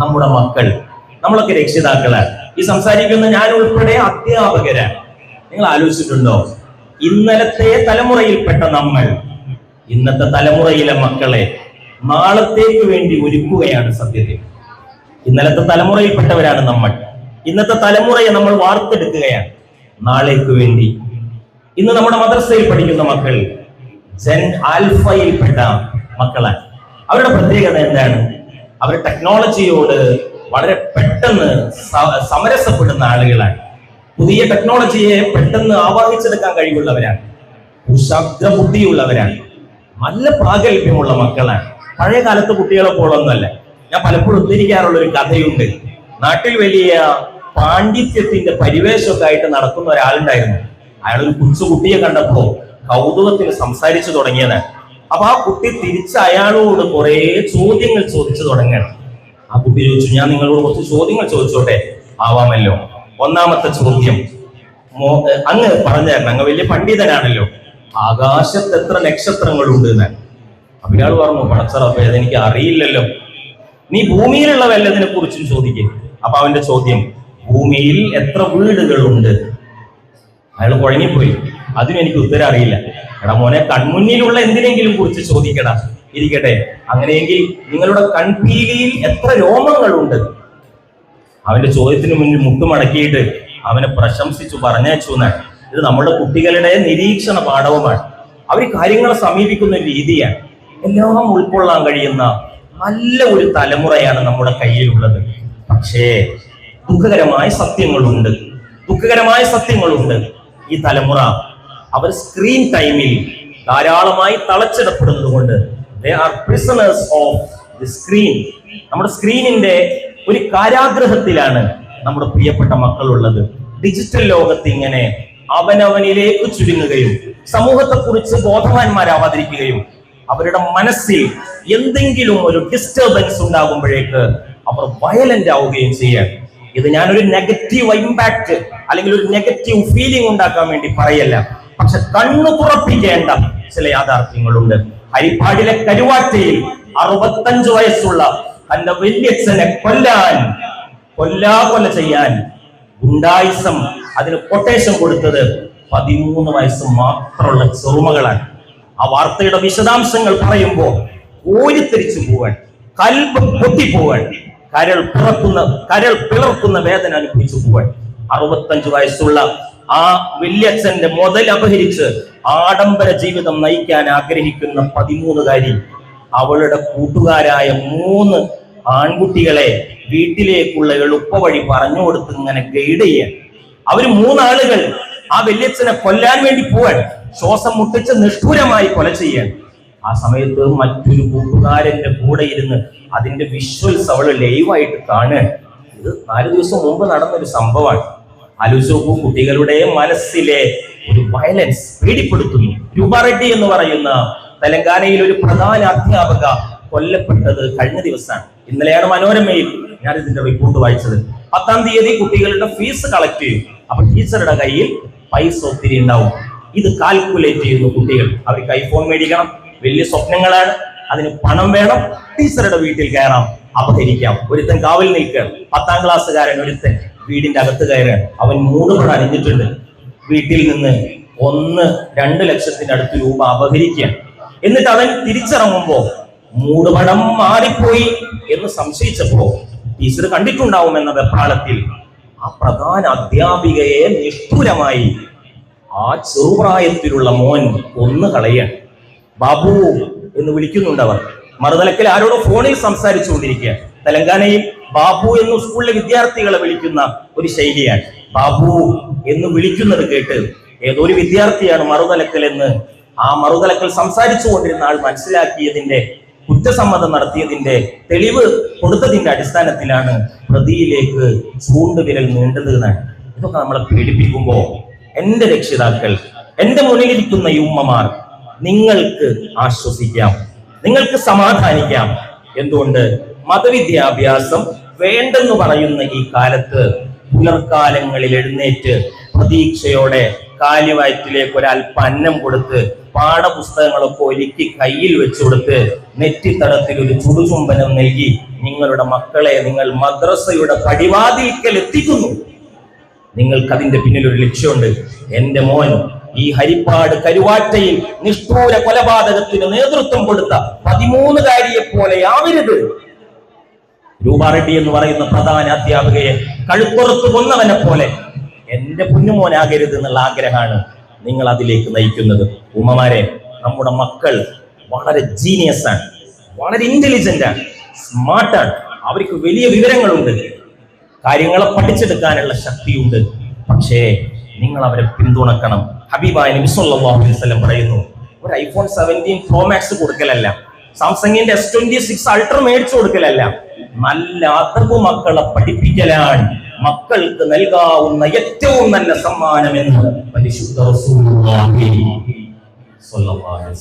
നമ്മുടെ മക്കൾ, നമ്മളൊക്കെ രക്ഷിതാക്കളാണ്. ഈ സംസാരിക്കുന്ന ഞാൻ ഉൾപ്പെടെ അധ്യാപകരാണ്. നിങ്ങൾ ആലോചിച്ചിട്ടുണ്ടോ, ഇന്നലത്തെ തലമുറയിൽപ്പെട്ട നമ്മൾ ഇന്നത്തെ തലമുറയിലെ മക്കളെ നാളത്തേക്ക് വേണ്ടി ഒരുക്കുകയാണ്. സത്യത്തിൽ ഇന്നലത്തെ തലമുറയിൽപ്പെട്ടവരാണ് നമ്മൾ. ഇന്നത്തെ തലമുറയെ നമ്മൾ വാർത്തെടുക്കുകയാണ് നാളേക്ക് വേണ്ടി. ഇന്ന് നമ്മുടെ മദ്രസയിൽ പഠിക്കുന്ന മക്കൾ ജെൻ ആൽഫയിൽപ്പെട്ട മക്കളാണ്. അവരുടെ പ്രത്യേകത എന്താണ്? അവർ ടെക്നോളജിയോട് വളരെ പെട്ടെന്ന് സമരസപ്പെടുന്ന ആളുകളാണ്. പുതിയ ടെക്നോളജിയെ പെട്ടെന്ന് ആവാഹിച്ചെടുക്കാൻ കഴിവുള്ളവരാണ്. കുശാഗ്ര ബുദ്ധിയുള്ളവരാണ്. നല്ല പ്രാഗൽഭ്യമുള്ള മക്കളാണ്. പഴയ കാലത്ത് കുട്ടികളെ പോലൊന്നുമല്ല. ഞാൻ പലപ്പോഴും ഉദ്ധരിക്കാറുള്ള ഒരു കഥയുണ്ട്. നാട്ടിൽ വലിയ പാണ്ഡിത്യത്തിന്റെ പരിവേഷമൊക്കെ ആയിട്ട് നടക്കുന്ന ഒരാളുണ്ടായിരുന്നു. അയാൾ ഒരു കൊച്ചുകുട്ടിയെ കണ്ടപ്പോ കൗതുകത്തിന് സംസാരിച്ചു തുടങ്ങിയതാണ്. അപ്പൊ ആ കുട്ടി തിരിച്ച് അയാളോട് കുറെ ചോദ്യങ്ങൾ ചോദിച്ചു തുടങ്ങണം. ആ കുട്ടി ചോദിച്ചു, ഞാൻ നിങ്ങളോട് കുറച്ച് ചോദ്യങ്ങൾ ചോദിച്ചോട്ടെ? ആവാമല്ലോ. ഒന്നാമത്തെ ചോദ്യം, അങ്ങ് പറഞ്ഞു തരണം, അങ്ങ് വലിയ പണ്ഡിതനാണല്ലോ, ആകാശത്ത് എത്ര നക്ഷത്രങ്ങളുണ്ട് എന്നാണ്. അപ്പൊ ഇയാൾ പറഞ്ഞു, പടച്ചറപ്പേ അതെനിക്ക് അറിയില്ലല്ലോ, നീ ഭൂമിയിലുള്ള വല്ലതിനെ കുറിച്ചും ചോദിക്കും. അപ്പൊ അവന്റെ ചോദ്യം, ഭൂമിയിൽ എത്ര വീടുകളുണ്ട്? അയാൾ കുഴങ്ങിപ്പോയി. അതിനും എനിക്ക് ഉത്തരം അറിയില്ല. എടാ മോനെ, കൺമുന്നിലുള്ള എന്തിനെങ്കിലും കുറിച്ച് ചോദിക്കടാ. ഇരിക്കട്ടെ, അങ്ങനെയെങ്കിൽ നിങ്ങളുടെ കൺപീലിയിൽ എത്ര രോമങ്ങളുണ്ട്? അവന്റെ ചോദ്യത്തിന് മുന്നിൽ മുട്ടുമടക്കിയിട്ട് അവനെ പ്രശംസിച്ചു പറഞ്ഞയച്ചു എന്നാണ്. ഇത് നമ്മുടെ കുട്ടികളുടെ നിരീക്ഷണ പാഠവുമാണ്. അവർ കാര്യങ്ങളെ സമീപിക്കുന്ന രീതിയാണ്. എല്ലാം ഉൾക്കൊള്ളാൻ കഴിയുന്ന നല്ല ഒരു തലമുറയാണ് നമ്മുടെ കയ്യിലുള്ളത്. പക്ഷേ ദുഃഖകരമായ സത്യങ്ങളുണ്ട്. ഈ തലമുറ അവർ സ്ക്രീൻ ടൈമിൽ ധാരാളമായി തളച്ചിടപ്പെടുന്നത് കൊണ്ട് they are prisoners of the screen. നമ്മുടെ സ്ക്രീനിന്റെ ഒരു കാരാഗ്രഹത്തിലാണ് നമ്മുടെ പ്രിയപ്പെട്ട മക്കളുള്ളത്. ഡിജിറ്റൽ ലോകത്ത് ഇങ്ങനെ അവനവനിലേക്ക് ചുരുങ്ങുകയും സമൂഹത്തെ കുറിച്ച് ബോധവാന്മാരാവാതിരിക്കുകയും അവരുടെ മനസ്സിൽ എന്തെങ്കിലും ഒരു ഡിസ്റ്റർബൻസ് ഉണ്ടാകുമ്പോഴേക്ക് അവർ വയലന്റ് ആവുകയും ചെയ്യാൻ. ഇത് ഞാനൊരു നെഗറ്റീവ് ഇമ്പാക്ട് അല്ലെങ്കിൽ ഒരു നെഗറ്റീവ് ഫീലിംഗ് ഉണ്ടാക്കാൻ വേണ്ടി പറയല്ല. പക്ഷെ കണ്ണു തുറപ്പിക്കേണ്ട ചില യാഥാർത്ഥ്യങ്ങളുണ്ട്. ഹരിപ്പാടിലെ കരുവാറ്റയിൽ 65 വയസ്സുള്ള തന്റെ വല്യച്ഛനെ കൊല ചെയ്യാൻ ഗുണ്ടായിസം അതിന് കൊട്ടേഷൻ കൊടുത്തത് 13 വയസ്സ് മാത്രമുള്ള ചെറുമകളാണ്. ആ വാർത്തയുടെ വിശദാംശങ്ങൾ പറയുമ്പോൾ ഓരിത്തിരിച്ചു പോവാൻ, കൽബ് പൊട്ടിപ്പോവാൻ, കരൾ പിളർക്കുന്ന വേദന അനുഭവിച്ചു പോവാൻ. 65 വയസ്സുള്ള ആ വല്യച്ഛന്റെ മുതൽ അപഹരിച്ച് ആഡംബര ജീവിതം നയിക്കാൻ ആഗ്രഹിക്കുന്ന 13കാരി അവളുടെ കൂട്ടുകാരായ 3 ആൺകുട്ടികളെ വീട്ടിലേക്കുള്ള എളുപ്പവഴി പറഞ്ഞു കൊടുത്ത് ഇങ്ങനെ ഗൈഡ് ചെയ്യാൻ. അവര് 3 ആളുകൾ ആ വല്യച്ഛനെ കൊല്ലാൻ വേണ്ടി പോവാൻ, ശ്വാസം മുട്ടിച്ച് നിഷ്ഠൂരമായി കൊല ചെയ്യാൻ. ആ സമയത്ത് മറ്റൊരു കൂട്ടുകാരന്റെ കൂടെ ഇരുന്ന് അതിന്റെ വിഷ്വൽസ് അവള് ലൈവായിട്ട് കാണുക. ഇത് 4 ദിവസം മുമ്പ് നടന്നൊരു സംഭവമാണ്. ആലോചിച്ച് നോക്കൂ, കുട്ടികളുടെ മനസ്സിലെ ഒരു വയലൻസ് പേടിപ്പെടുത്തുന്നു. രൂപ റെഡ്ഡി എന്ന് പറയുന്ന തെലങ്കാനയിൽ ഒരു പ്രധാന അധ്യാപക കൊല്ലപ്പെട്ടത് കഴിഞ്ഞ ദിവസമാണ്. ഇന്നലെയാണ് മനോരമയിൽ ഞാൻ ഇതിന്റെ റിപ്പോർട്ട് വായിച്ചത്. 10-ാം തീയതി കുട്ടികളുടെ ഫീസ് കളക്ട് ചെയ്യും. അപ്പൊ ടീച്ചറുടെ കയ്യിൽ പൈസ ഒത്തിരി ഉണ്ടാവും. ഇത് കാൽക്കുലേറ്റ് ചെയ്യുന്നു കുട്ടികൾ. അവർക്ക് ഐഫോൺ മേടിക്കണം, വലിയ സ്വപ്നങ്ങളാണ്, അതിന് പണം വേണം. ടീച്ചറുടെ വീട്ടിൽ കയറാം, അപഹരിക്കാം. ഒരുത്തൻ കാവൽ നിൽക്കുകയാണ്. 10-ാം ക്ലാസ്സുകാരൻ ഒരുത്തൻ വീടിന്റെ അകത്ത് കയറാൻ. അവൻ മൂടുപടം അണിഞ്ഞിട്ടുണ്ട്. വീട്ടിൽ നിന്ന് 1-2 ലക്ഷത്തിനടുത്ത് രൂപ അപഹരിക്കുകയാണ്. എന്നിട്ട് അവൻ തിരിച്ചിറങ്ങുമ്പോ മൂടുപടം മാറിപ്പോയി എന്ന് സംശയിച്ചപ്പോ ടീച്ചർ കണ്ടിട്ടുണ്ടാവും എന്ന വെപ്രാളത്തിൽ ആ പ്രധാന അധ്യാപികയെ നിഷ്ഠൂരമായി ആ ചെറുപ്രായത്തിലുള്ള മോൻ കളയാൻ. ബാബു എന്ന് വിളിക്കുന്നുണ്ടവർ. മറുതലക്കൽ ആരോടോ ഫോണിൽ സംസാരിച്ചുകൊണ്ടിരിക്കുക. തെലങ്കാനയിൽ ബാബു എന്ന് സ്കൂളിലെ വിദ്യാർത്ഥികളെ വിളിക്കുന്ന ഒരു ശൈലിയാണ്. ബാബു എന്ന് വിളിക്കുന്നത് കേട്ട് ഏതൊരു വിദ്യാർത്ഥിയാണ് മറുതലക്കൽ എന്ന് ആ മറുതലക്കൽ സംസാരിച്ചു കൊണ്ടിരുന്ന ആൾ മനസ്സിലാക്കിയതിന്റെ, കുറ്റസമ്മതം നടത്തിയതിന്റെ, തെളിവ് കൊടുത്തതിന്റെ അടിസ്ഥാനത്തിലാണ് പ്രതിയിലേക്ക് ചൂണ്ടുവിരൽ നീണ്ടത് എന്നാണ്. ഇതൊക്കെ നമ്മളെ പീഡിപ്പിക്കുമ്പോ എന്റെ രക്ഷിതാക്കൾ, എന്റെ മുന്നിലിരിക്കുന്ന ഈ ഉമ്മമാർ, നിങ്ങൾക്ക് ആശ്വസിക്കാം, നിങ്ങൾക്ക് സമാധാനിക്കാം. എന്തുകൊണ്ട്? മതവിദ്യാഭ്യാസം വേണ്ടെന്ന് പറയുന്ന ഈ കാലത്ത് പുലർക്കാലങ്ങളിൽ എഴുന്നേറ്റ് പ്രതീക്ഷയോടെ കാലിവയറ്റിലേക്ക് ഒരൽപ്പം അന്നം കൊടുത്ത് പാഠപുസ്തകങ്ങളൊക്കെ ഒരുക്കി കയ്യിൽ വെച്ചു കൊടുത്ത് നെറ്റിത്തടത്തിൽ ഒരു ചുടുചുംബനം നൽകി നിങ്ങളുടെ മക്കളെ നിങ്ങൾ മദ്രസയുടെ പടിവാതിൽക്കൽ എത്തിക്കുന്നു. നിങ്ങൾക്ക് അതിന്റെ പിന്നിൽ ഒരു ലക്ഷ്യമുണ്ട്. എന്റെ മോൻ ഈ ഹരിപ്പാട് കരുവാറ്റയിൽ നിഷ്ഠൂര കൊലപാതകത്തിന് നേതൃത്വം കൊടുത്ത 13-കാരിയെ പോലെയാവരുത്. രൂപാറെഡ്ഡി എന്ന് പറയുന്ന പ്രധാന അധ്യാപികയെ കഴുപ്പുറത്ത് കൊന്നവനെ പോലെ എന്റെ കുഞ്ഞുമോനാകരുത് എന്നുള്ള ആഗ്രഹമാണ് നിങ്ങൾ അതിലേക്ക് നയിക്കുന്നത്. ഉമ്മമാരെ, നമ്മുടെ മക്കൾ വളരെ ജീനിയസ് ആണ്, വളരെ ഇന്റലിജന്റ് ആണ്, സ്മാർട്ടാണ്. അവർക്ക് വലിയ വിവരങ്ങളുണ്ട്, കാര്യങ്ങളെ പഠിച്ചെടുക്കാനുള്ള ശക്തിയുണ്ട്. പക്ഷേ നിങ്ങൾ അവരെ പിന്തുണക്കണം. ഹബീബായ നബി സല്ലല്ലാഹു അലൈഹി വസല്ലം പറയുന്നു, ഒരു iPhone 17 Pro Max കൊടുക്കലല്ല, സാംസങ്ങിന്റെ S26 Ultra മേടിച്ചു കൊടുക്കലല്ല, നല്ല അതബ് മക്കളെ പഠിപ്പിക്കലാണ് മക്കൾക്ക് നൽകാവുന്ന ഏറ്റവും നല്ല സമ്മാനമെന്ന് പരിശുദ്ധ റസൂലുള്ളാഹി സ്വല്ലല്ലാഹു അലൈഹി വസല്ലം